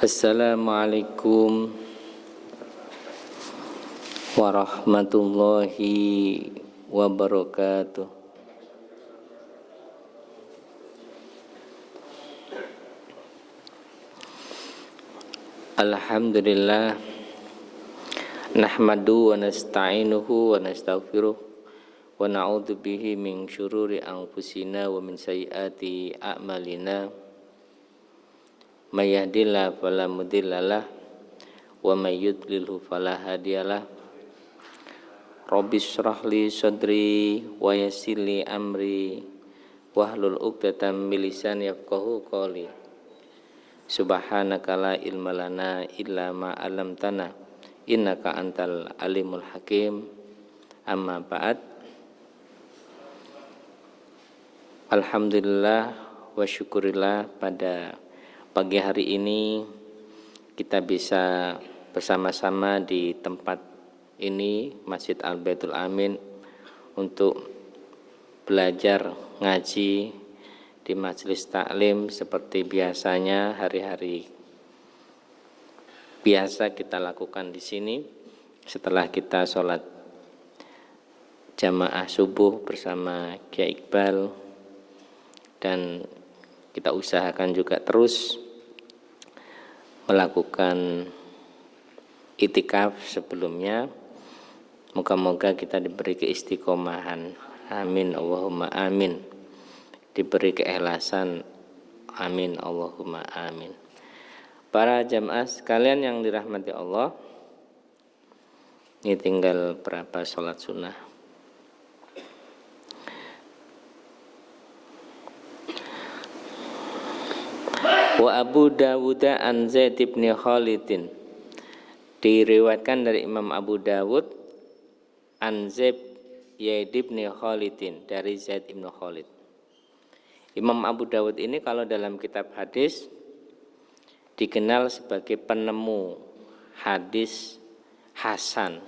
Assalamualaikum warahmatullahi wabarakatuh. Alhamdulillah, nahmadu wa nasta'inuhu wa nastaghfiruh wa na'udzu bihi min syururi anfusina wa min sayyiati a'malina. May yahdihillahu fala mudhillalah wa may yudlilhu fala hadiyalah. Rabbi shrah li sadri wa yassir li amri wahlul 'uqdatam min lisani yafqahu qawli. Subhanaka la ilma lana illa ma 'allamtana innaka antal alimul hakim. Amma ba'd. Alhamdulillah wa syukurillah, pada pagi hari ini kita bisa bersama-sama di tempat ini, Masjid Al-Baitul Amin, untuk belajar ngaji di majelis taklim seperti biasanya hari-hari biasa kita lakukan di sini. Setelah kita sholat jamaah subuh bersama Kiai Iqbal, dan kita usahakan juga terus melakukan itikaf sebelumnya. Moga-moga kita diberi keistiqomahan, amin Allahumma amin, diberi keikhlasan, amin Allahumma amin. Para jamaah sekalian yang dirahmati Allah, ini tinggal berapa sholat sunnah. Wa Abu Dawud an Zaid ibn Khalidin, diriwayatkan dari Imam Abu Dawud an Zaid ibn Khalidin, dari Zaid ibn Khalid. Imam Abu Dawud ini kalau dalam kitab hadis dikenal sebagai penemu hadis hasan.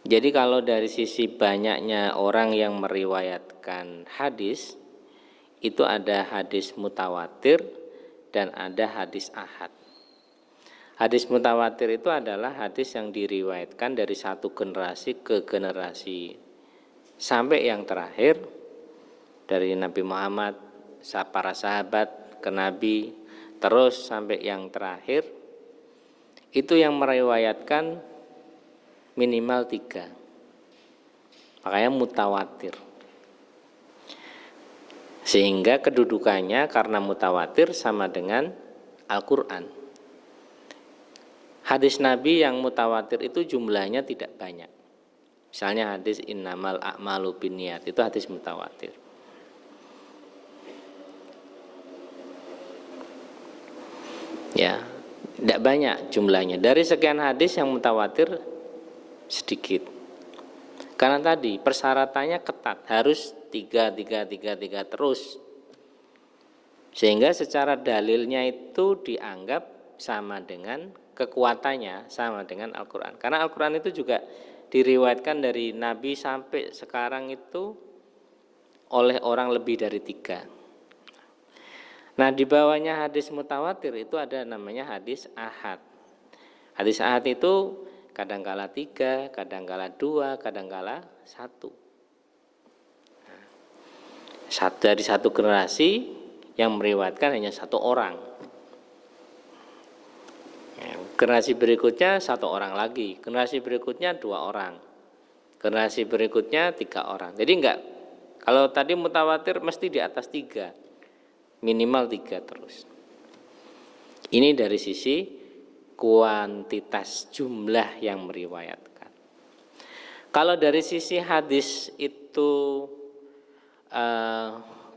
Jadi kalau dari sisi banyaknya orang yang meriwayatkan hadis, itu ada hadis mutawatir dan ada hadis ahad. Hadis mutawatir itu adalah hadis yang diriwayatkan dari satu generasi ke generasi sampai yang terakhir, dari Nabi Muhammad, para sahabat ke Nabi, terus sampai yang terakhir. Itu yang meriwayatkan minimal 3, makanya mutawatir. Sehingga kedudukannya karena mutawatir sama dengan Al-Quran. Hadis Nabi yang mutawatir itu jumlahnya tidak banyak. Misalnya hadis innamal a'malu binniyat, itu hadis mutawatir. Ya, tidak banyak jumlahnya. Dari sekian hadis yang mutawatir sedikit. Karena tadi persyaratannya ketat, harus 3 terus. Sehingga secara dalilnya itu dianggap sama dengan kekuatannya, sama dengan Al-Quran. Karena Al-Quran itu juga diriwayatkan dari Nabi sampai sekarang itu oleh orang lebih dari 3. Nah, di bawahnya hadis mutawatir itu ada namanya hadis ahad. Hadis ahad itu kadangkala 3, kadangkala 2, kadangkala 1. Dari satu generasi yang meriwayatkan hanya 1 orang. Generasi berikutnya 1 orang lagi, generasi berikutnya 2 orang, generasi berikutnya 3 orang. Jadi enggak, kalau tadi mutawatir mesti di atas 3, minimal 3 terus. Ini dari sisi kuantitas jumlah yang meriwayatkan. Kalau dari sisi hadis itu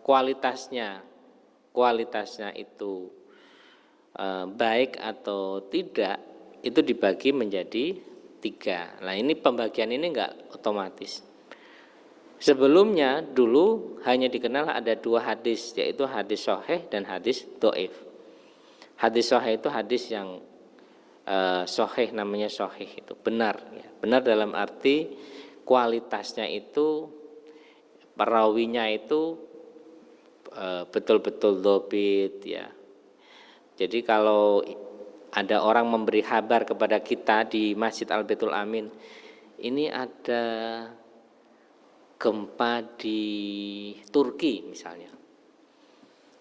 kualitasnya itu baik atau tidak, itu dibagi menjadi 3. Nah, ini pembagian ini enggak otomatis. Sebelumnya dulu hanya dikenal ada 2 hadis, yaitu hadis sahih dan hadis dhaif. Hadis sahih itu hadis yang sahih, namanya sahih itu benar, ya. Benar dalam arti kualitasnya itu, perawinya itu betul-betul dhobit, ya, Jadi kalau ada orang memberi kabar kepada kita di Masjid Al-Baitul Amin, ini ada gempa di Turki misalnya.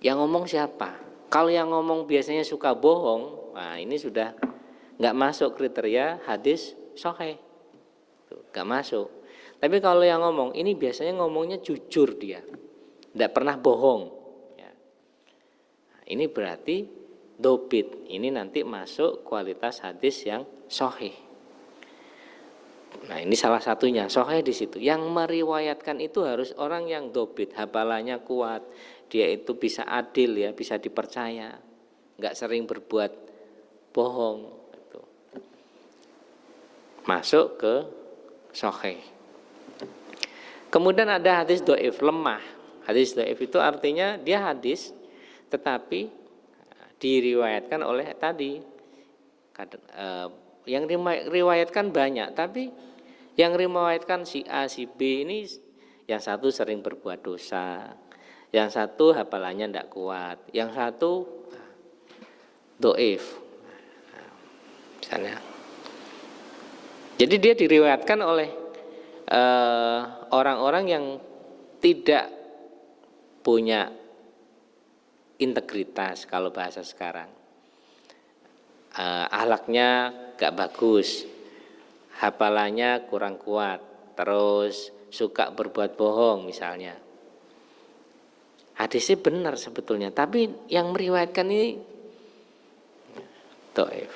Yang ngomong siapa? Kalau yang ngomong biasanya suka bohong, nah ini sudah nggak masuk kriteria hadis sahih, nggak masuk. Tapi kalau yang ngomong ini biasanya ngomongnya jujur dia, nggak pernah bohong. Ya. Nah, ini berarti dobit, ini nanti masuk kualitas hadis yang sahih. Nah ini salah satunya sahih di situ. Yang meriwayatkan itu harus orang yang dobit, hafalannya kuat, dia itu bisa adil ya, bisa dipercaya, nggak sering berbuat bohong. Itu. Masuk ke sahih. Kemudian ada hadis dhaif, lemah. Hadis dhaif itu artinya dia hadis, tetapi diriwayatkan oleh tadi. Yang riwayatkan banyak, tapi yang riwayatkan si A, si B ini yang satu sering berbuat dosa, yang satu hafalannya tidak kuat, yang satu dhaif. Misalnya. Jadi dia diriwayatkan oleh orang-orang yang tidak punya integritas kalau bahasa sekarang. Akhlaknya gak bagus, hafalannya kurang kuat, terus suka berbuat bohong misalnya. Hadisnya benar sebetulnya, tapi yang meriwayatkan ini dhaif.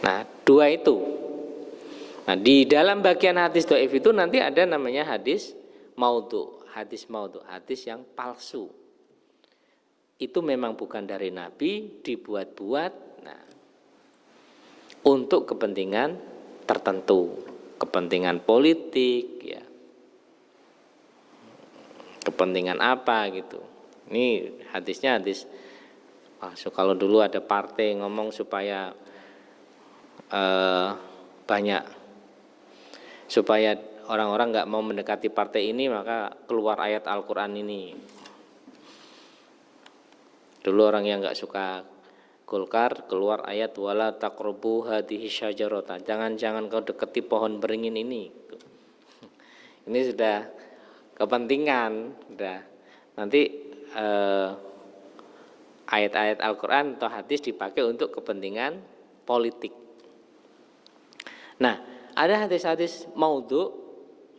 Nah, dua itu. Nah, di dalam bagian hadis dhaif itu nanti ada namanya hadis maudhu, hadis yang palsu. Itu memang bukan dari Nabi, dibuat-buat. Nah, untuk kepentingan tertentu, kepentingan politik, ya, kepentingan apa gitu. Ini hadisnya hadis palsu. Kalau dulu ada partai ngomong supaya banyak, supaya orang-orang nggak mau mendekati partai ini, maka keluar ayat Al-Quran ini. Dulu orang yang nggak suka Golkar, keluar ayat wala taqrabu hadhihi syajarata, jangan kau deketi pohon beringin ini. Ini sudah kepentingan, sudah nanti ayat-ayat Al-Quran atau hadis dipakai untuk kepentingan politik. Nah, ada hadis-hadis maudhu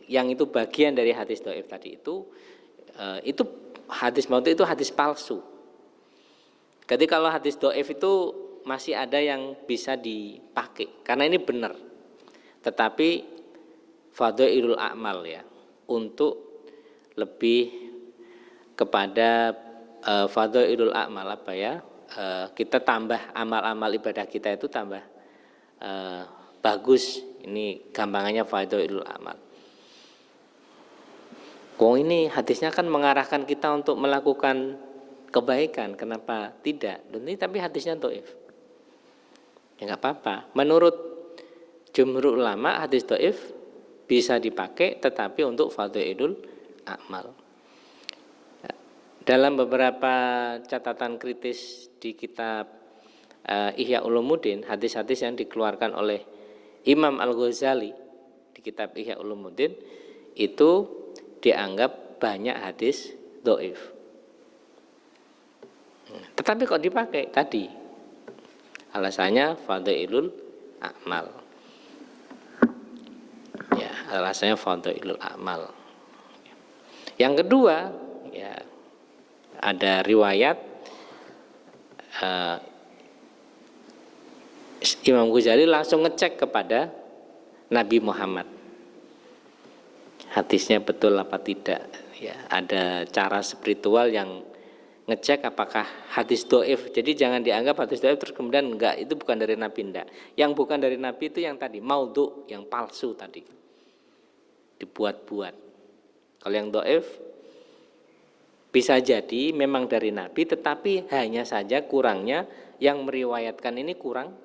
yang itu bagian dari hadis dhaif tadi itu hadis maudhu itu hadis palsu. Jadi kalau hadis dhaif itu masih ada yang bisa dipakai karena ini benar. Tetapi fadhailul a'mal ya, untuk lebih kepada fadhailul a'mal apa ya? Kita tambah amal-amal ibadah kita itu tambah bagus. Ini gampangannya fadhailul a'mal. Ini hadisnya kan mengarahkan kita untuk melakukan kebaikan, kenapa tidak? Ini tapi hadisnya dhaif. Ya enggak apa-apa. Menurut jumhur ulama hadis dhaif bisa dipakai tetapi untuk fadhailul a'mal. Dalam beberapa catatan kritis di kitab Ihya Ulumuddin, hadis-hadis yang dikeluarkan oleh Imam Al-Ghazali di kitab Ihya Ulumuddin itu dianggap banyak hadis dhaif. Tetapi kok dipakai tadi? Alasannya fadhailul a'mal. Ya, alasannya fadhailul a'mal. Yang kedua, ya ada riwayat Imam Ghazali langsung ngecek kepada Nabi Muhammad. Hadisnya betul apa tidak? Ya, ada cara spiritual yang ngecek apakah hadis dhaif. Jadi jangan dianggap hadis dhaif terus kemudian enggak, itu bukan dari Nabi, enggak. Yang bukan dari Nabi itu yang tadi maudhu, yang palsu tadi, dibuat-buat. Kalau yang dhaif bisa jadi memang dari Nabi, tetapi hanya saja kurangnya yang meriwayatkan ini kurang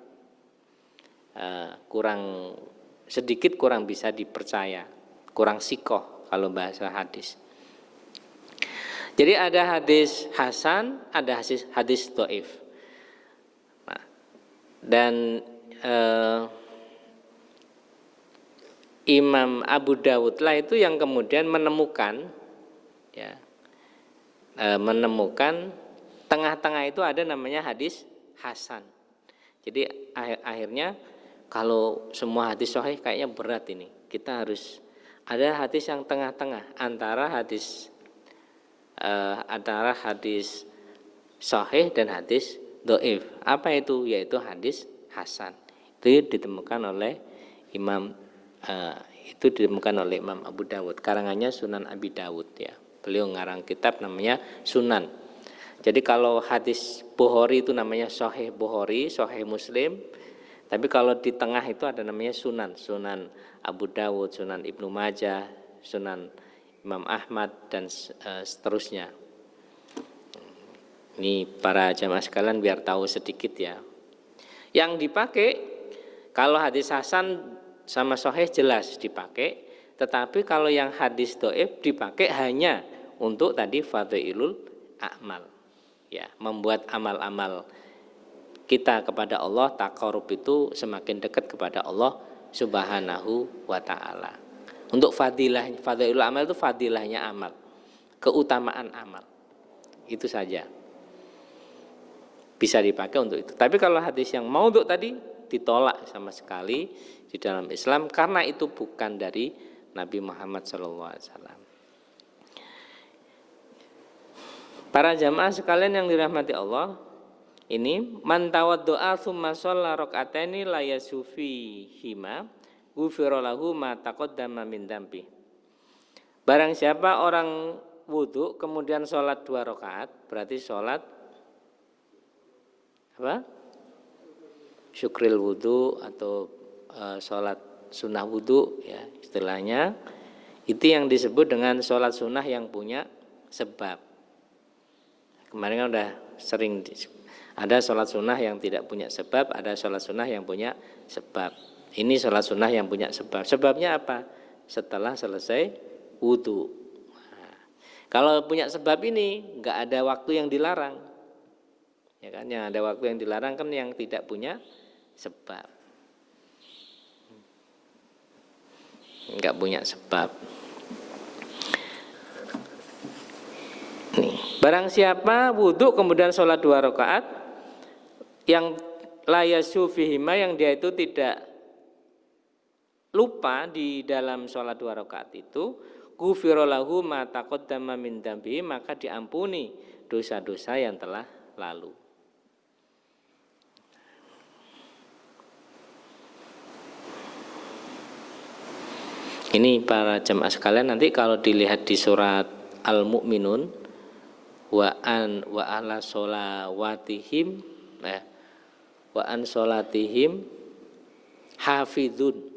sedikit, kurang bisa dipercaya, kurang sikoh kalau bahasa hadis. Jadi ada hadis hasan, ada hadis dhaif. Nah, dan Imam Abu Dawud lah itu yang kemudian menemukan, ya, menemukan tengah-tengah itu ada namanya hadis hasan. Jadi akhirnya kalau semua hadis sahih kayaknya berat ini. Kita harus ada hadis yang tengah-tengah antara hadis sahih dan hadis dhaif. Apa itu? Yaitu hadis hasan. Itu ditemukan oleh Imam Abu Dawud. Karangannya Sunan Abi Dawud, ya. Beliau ngarang kitab namanya Sunan. Jadi kalau hadis Bukhari itu namanya Sahih Bukhari, Sahih Muslim. Tapi kalau di tengah itu ada namanya Sunan, Sunan Abu Dawud, Sunan Ibnu Majah, Sunan Imam Ahmad dan seterusnya. Ini para jamaah sekalian biar tahu sedikit, ya. Yang dipakai kalau hadis hasan sama sahih jelas dipakai, tetapi kalau yang hadis dhaif dipakai hanya untuk tadi fadhailul a'mal, ya, membuat amal-amal kita kepada Allah, taqarrub itu semakin dekat kepada Allah Subhanahu wa taala. Untuk fadhailul amal itu fadilahnya amal, keutamaan amal. Itu saja. Bisa dipakai untuk itu. Tapi kalau hadis yang maudhu tadi ditolak sama sekali di dalam Islam karena itu bukan dari Nabi Muhammad SAW. Para jamaah sekalian yang dirahmati Allah, ini man tawaddo'a tsumma shalla rak'ataini la yasufi hima ghufira lahu ma taqaddama min dzambi. Barang siapa orang wudu kemudian sholat 2 rakaat, berarti sholat apa? Syukril wudu atau sholat sunnah wudu, ya, istilahnya. Itu yang disebut dengan sholat sunnah yang punya sebab. Kemarin kan udah sering ada sholat sunnah yang tidak punya sebab, ada sholat sunnah yang punya sebab. Ini sholat sunnah yang punya sebab. Sebabnya apa? Setelah selesai wudu. Nah, kalau punya sebab ini nggak ada waktu yang dilarang, ya kan? Yang ada waktu yang dilarang kan yang tidak punya sebab, nggak punya sebab. Nih, barang siapa wudhu kemudian sholat 2 rakaat yang la yasufihima, yang dia itu tidak lupa di dalam sholat 2 rakaat itu, ghufira lahu ma taqaddama min dzambi, maka diampuni dosa-dosa yang telah lalu. Ini para jamaah sekalian, nanti kalau dilihat di surat Al-Mu'minun, wa ala sholawatihim, wa an sholatihim hafidun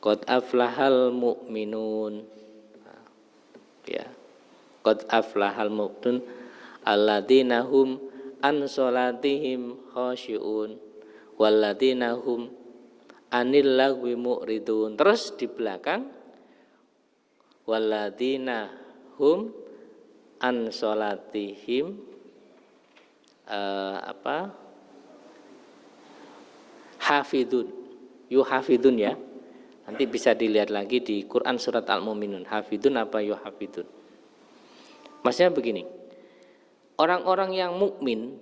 qad aflahal mu'minun, ya, qad aflahal mu'minun alladzina hum an sholatihim khashi'un walladzina hum anil lagwi mu'ridun. Terus di belakang walladzina hum an sholatihim hafidun, yuhafidun, ya. Nanti bisa dilihat lagi di Quran surat Al-Mu'minun, hafidun apa yuhafidun. Maksudnya begini, orang-orang yang mukmin,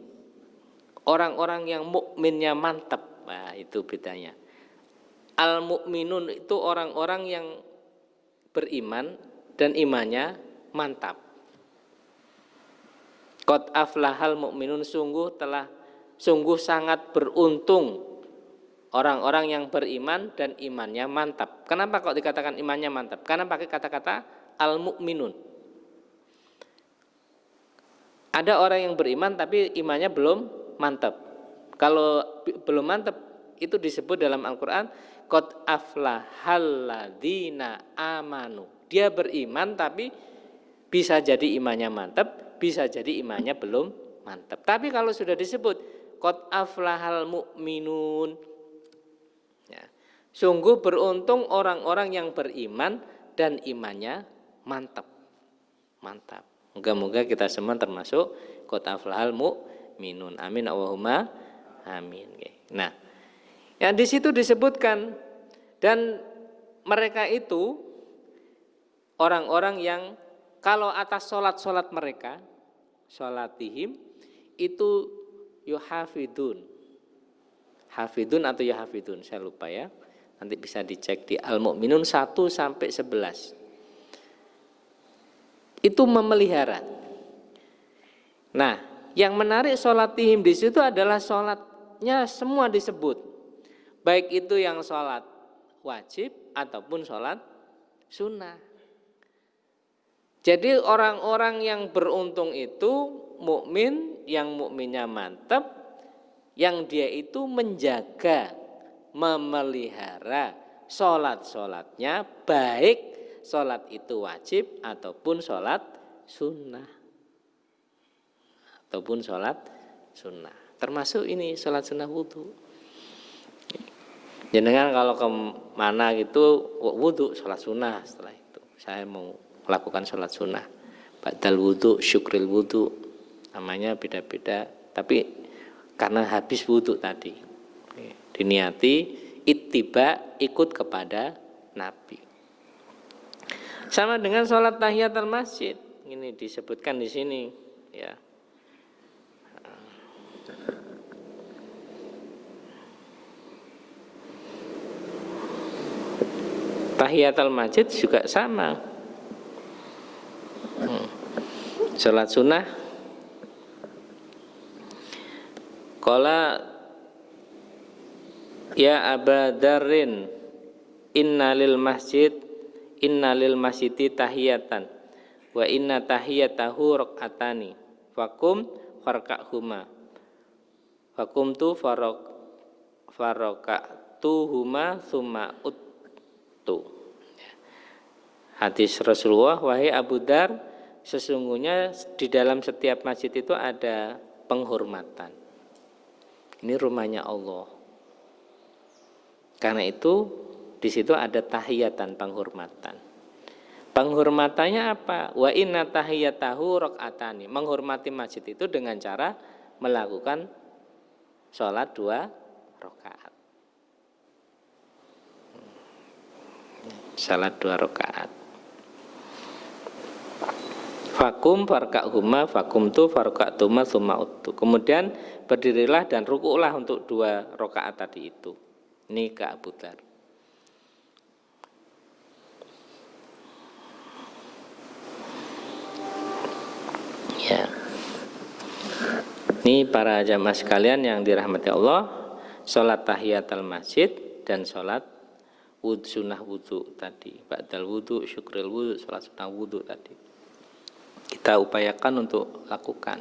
orang-orang yang mukminnya mantap, nah itu bedanya. Al-mu'minun itu orang-orang yang beriman dan imannya mantap. Qad aflahal mu'minun, sungguh sangat beruntung orang-orang yang beriman dan imannya mantap. Kenapa kok dikatakan imannya mantap? Karena pakai kata-kata al-mu'minun. Ada orang yang beriman tapi imannya belum mantap. Kalau belum mantap itu disebut dalam Al-Quran qad aflahal ladzina amanu. Dia beriman tapi bisa jadi imannya mantap, bisa jadi imannya belum mantap. Tapi kalau sudah disebut qad aflahal mu'minun, ya, sungguh beruntung orang-orang yang beriman dan imannya mantap. Mantap. Moga-moga kita semua termasuk qad aflahal mu'minun. Amin Allahumma amin. Nah, yang di situ disebutkan, dan mereka itu orang-orang yang kalau atas sholat mereka, sholatihim itu yuhafidun. Hafidun atau yuhafidun, saya lupa ya. Nanti bisa dicek di Al-Mu'minun 1 sampai 11. Itu memelihara. Nah, yang menarik sholatihim di situ adalah sholatnya semua disebut. Baik itu yang sholat wajib ataupun sholat sunnah. Jadi orang-orang yang beruntung itu mukmin, yang mukminnya mantap, yang dia itu menjaga, memelihara sholat-sholatnya, baik sholat itu wajib ataupun sholat sunnah. Termasuk ini sholat sunnah wudhu. Jenengan kalau ke mana gitu wudhu, sholat sunnah. Setelah itu saya mau melakukan sholat sunnah, ba'dal wudhu, syukril wudhu, namanya beda-beda. Tapi karena habis wudhu tadi diniati ittiba, ikut kepada Nabi. Sama dengan sholat tahiyatul masjid, ini disebutkan di sini ya. Tahiyatul masjid juga sama. Sholat sunnah, qala ya Aba Dzarrin innalil masjidi tahiyatan wa inna tahiyatahu rak'atani fakum farka'huma fakumtu faroka'tuhuma summa uttu. Hadis Rasulullah, wahai Abu Dzar, sesungguhnya di dalam setiap masjid itu ada penghormatan. Ini rumahnya Allah. Karena itu di situ ada tahiyatan, penghormatan. Penghormatannya apa? Wa inna tahiyatahu rakaatani. Menghormati masjid itu dengan cara melakukan sholat 2 rakaat. Salat 2 rakaat. Fakum farka'huma fakumtu farka'tuma summa uttu. Kemudian berdirilah dan rukuklah untuk 2 rakaat tadi itu. Ini ke Abu Dzar. Ya. Ini para jamaah sekalian yang dirahmati Allah, salat tahiyatul masjid dan salat sunnah wudu tadi, ba'dal wudu, syukril wudu, salat sunnah wudu tadi. Kita upayakan untuk lakukan.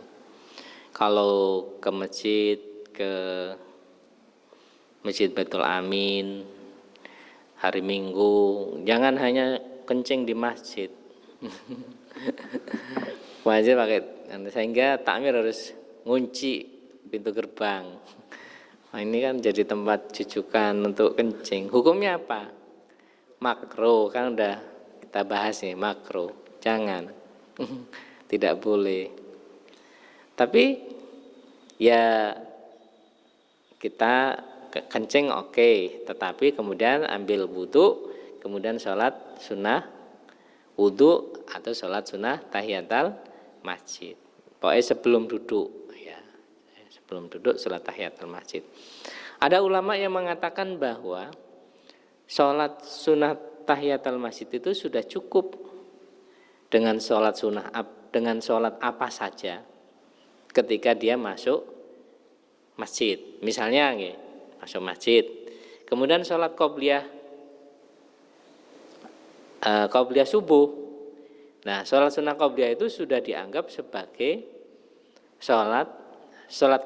Kalau ke masjid, ke Masjid Baitul Amin hari Minggu, jangan hanya kencing di masjid. Wajib pakai, sehingga takmir harus ngunci pintu gerbang. Nah, ini kan jadi tempat jujukan untuk kencing. Hukumnya apa? Makro, kan udah kita bahas nih, makro. Jangan. Tidak boleh. Tapi ya kita kencing oke, tetapi kemudian ambil wudu, kemudian sholat sunnah wudu atau sholat sunnah tahiyatul masjid. Pokoknya sebelum duduk ya. Sebelum duduk sholat tahiyatul masjid. Ada ulama yang mengatakan bahwa sholat sunnah tahiyatul masjid itu sudah cukup dengan sholat sunnah, dengan sholat apa saja ketika dia masuk masjid. Misalnya masuk masjid, kemudian sholat qobliyah subuh. Nah, sholat sunnah qobliyah itu sudah dianggap sebagai sholat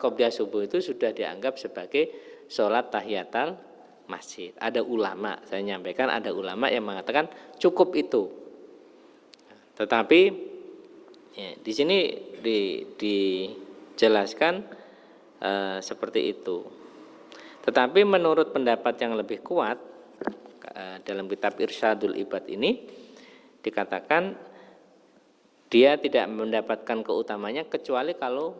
qobliyah subuh itu sudah dianggap sebagai sholat tahiyatul masjid. Ada ulama, saya nyampaikan ada ulama yang mengatakan cukup itu. Tetapi ya, di sini dijelaskan seperti itu. Tetapi menurut pendapat yang lebih kuat dalam kitab Irsyadul Ibad ini dikatakan dia tidak mendapatkan keutamanya kecuali kalau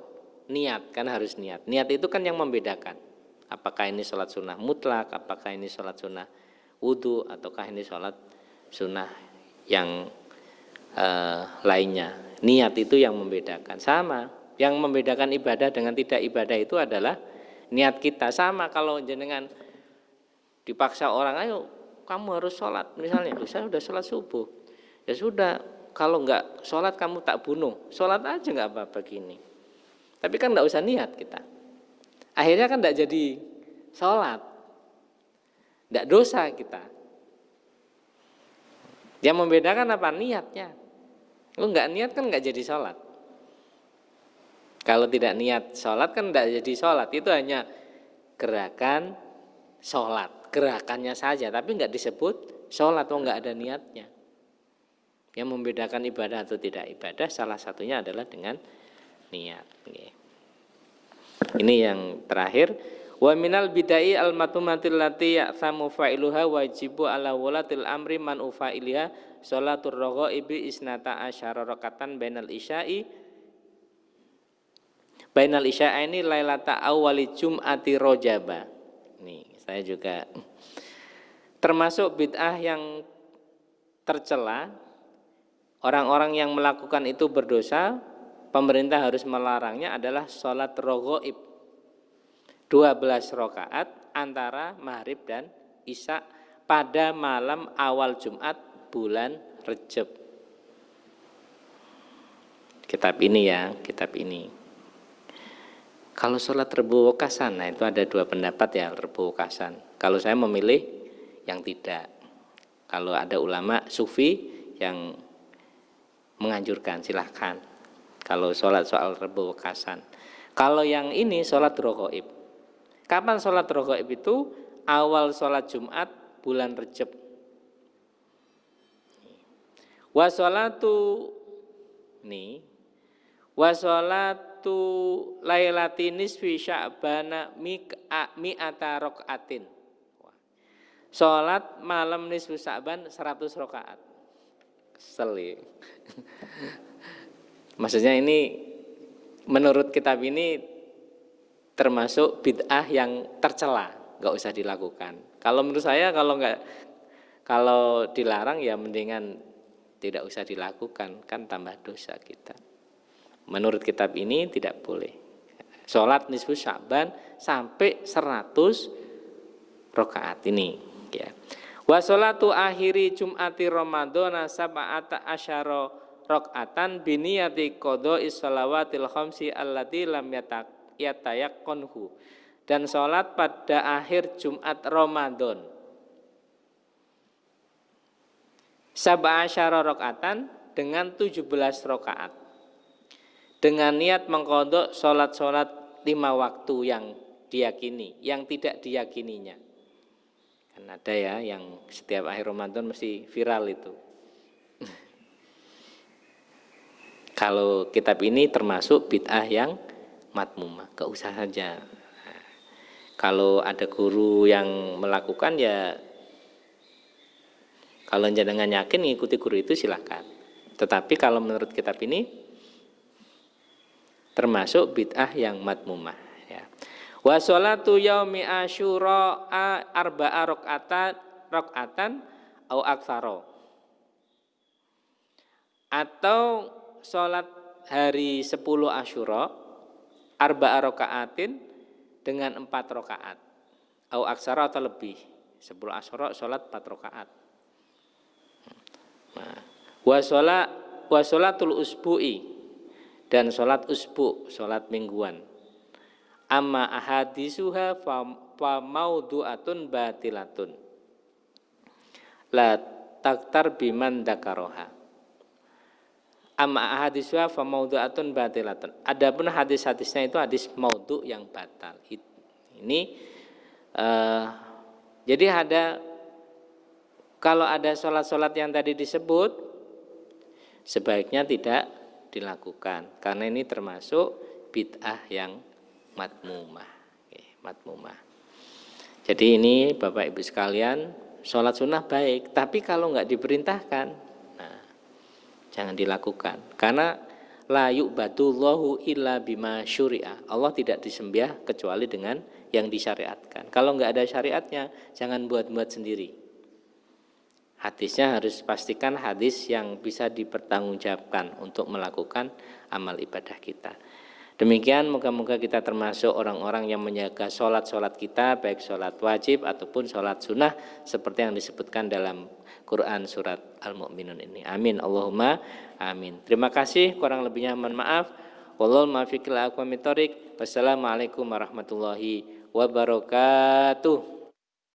niat, kan harus niat. Niat itu kan yang membedakan. Apakah ini sholat sunnah mutlak, apakah ini sholat sunnah wudhu, ataukah ini sholat sunnah yang lainnya. Niat itu yang membedakan. Sama, yang membedakan ibadah dengan tidak ibadah itu adalah niat kita. Sama kalau jenengan dipaksa orang, ayo kamu harus sholat, misalnya, saya sudah sholat subuh, ya sudah, kalau enggak sholat kamu tak bunuh, sholat aja enggak apa-apa gini. Tapi kan enggak usah niat kita. Akhirnya kan enggak jadi sholat, enggak dosa kita. Yang membedakan apa? Niatnya. Lu enggak niat kan enggak jadi sholat. Kalau tidak niat sholat kan enggak jadi sholat. Itu hanya gerakan sholat, gerakannya saja, tapi enggak disebut sholat, enggak ada niatnya. Yang membedakan ibadah atau tidak ibadah salah satunya adalah dengan niat. Ini yang terakhir. Wa minal bidai al-matumatil lati ya'thamu fa'iluha wajibu ala wulatil amri man ufa'iliha sholatur roghaibi isnata asyara rakatan bainal isya'aini lailata awali jum'ati rojaba. Nih, saya juga termasuk bid'ah yang tercela. Orang-orang yang melakukan itu berdosa, pemerintah harus melarangnya adalah sholat roghaib 12 rakaat antara maghrib dan isya pada malam awal Jumat bulan Rejab. Kitab ini ya, kitab ini. Kalau sholat Rebu Wekasan, nah itu ada dua pendapat ya, Rebu Wekasan. Kalau saya memilih yang tidak. Kalau ada ulama sufi yang menganjurkan, silahkan. Kalau sholat soal Rebu Wekasan. Kalau yang ini sholat roghaib. Kapan sholat roghaib itu? Awal sholat Jumat bulan Rejab. Wa sholatu lailati nisfi sya'bana mi'ata rakaatin. Sholat malam nisfu Sya'ban 100 rakaat. Kesel ya. Maksudnya ini menurut kitab ini termasuk bid'ah yang tercela, nggak usah dilakukan. Kalau menurut saya kalau dilarang ya mendingan tidak usah dilakukan, kan tambah dosa kita. Menurut kitab ini tidak boleh. Sholat nisfu Sya'ban sampai 100 rakaat ini ya. Wa sholatu akhiri Jum'ati Ramadhana sab'ata asyara rakaatan biniyati qadha'i shalawatil khamsi allati lam yatayaqqanhu, dan sholat pada akhir Jumat Ramadan sab'a asyara rakaatan dengan 17 rakaat dengan niat mengqadha sholat-sholat 5 waktu yang diyakini, yang tidak diyakininya. Kan ada ya yang setiap akhir Ramadan mesti viral itu. Kalau kitab ini termasuk bid'ah yang matmumah, gak usah saja. Kalau ada guru yang melakukan ya, kalau jenengan yakin mengikuti guru itu silahkan. Tetapi kalau menurut kitab ini termasuk bid'ah yang matmumah ya. Wa sholatu yaumi asyura arba'a rakaatan au aktsara, atau sholat hari 10 Asyura arba'a rakaatin dengan 4 rakaat au aksara atau lebih. 10 Asyura sholat 4 rakaat. Nah, wa sholatul usbu'i, dan sholat usbu, sholat mingguan. Amma ahadisuha fa maudu'atun batilatun la taktar biman dakaroha. Amma ahadiswa fa maudhu'atun batilatun. Adapun hadis-hadisnya itu hadis maudhu yang batal. Ini jadi kalau ada sholat-sholat yang tadi disebut sebaiknya tidak dilakukan karena ini termasuk bid'ah yang matmumah. Matmumah. Jadi ini Bapak Ibu sekalian, sholat sunnah baik, tapi kalau nggak diperintahkan, Jangan dilakukan. Karena la yu'badullahu illa bima syuri'a. Allah tidak disembah kecuali dengan yang disyariatkan. Kalau enggak ada syariatnya, jangan buat-buat sendiri. Hadisnya harus pastikan hadis yang bisa dipertanggungjawabkan untuk melakukan amal ibadah kita. Demikian, moga-moga kita termasuk orang-orang yang menjaga sholat-sholat kita, baik sholat wajib ataupun sholat sunnah, seperti yang disebutkan dalam Quran surat Al-Mu'minun ini. Amin, Allahumma amin. Terima kasih, kurang lebihnya mohon maaf. Wallahul muwaffiq ila aqwamit thoriq. Wassalamualaikum warahmatullahi wabarakatuh.